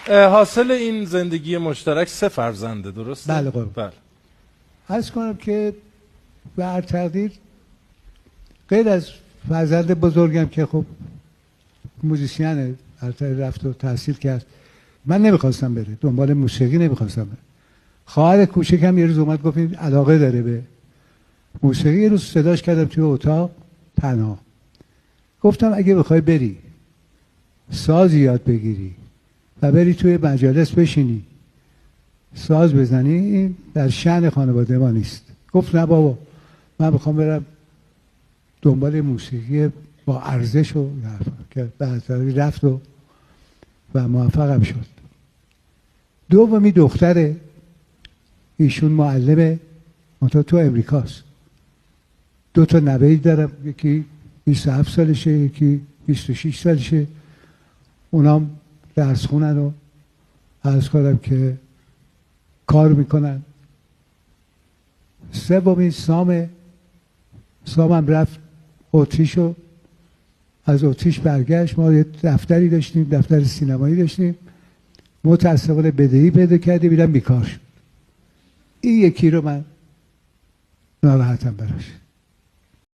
حاصل این زندگی مشترک 3 فرزنده، درسته؟ بله قربان. بله. عرض کنم که به هر تقدیر غیر از فرزند بزرگم که خب موزیسینه، البته رفت و تحصیل کرد، من نمیخواستم بره دنبال موسیقی، نمیخواستم بره. خواهر کوچکم یه روز اومد گفت این علاقه داره به موسیقی. یه روز صداش کردم توی اتاق تنها، گفتم اگه بخوای بری ساز یاد بگیری و بری توی مجالس بشینی ساز بزنی، این در شأن خانواده ما نیست. گفت نه بابا، من میخوام برم دنبال موسیقی با ارزش و که بعدی رفت و موفقم شد. دومی دختره، ایشون معلمه منتها تو امریکاست. 2 تا نوه‌ای دارم، یکی 27 سالشه یکی 26 سالشه، اونام درس خونن و عرض کنم که کار میکنن. سومی سامم رفت اتریش و از اتریش برگشت. ما یه دفتری داشتیم، دفتر سینمایی داشتیم، متاسفانه بدهی پیدا کردیم، میرم بیکار شد. این یکی رو من ناراحتم براش.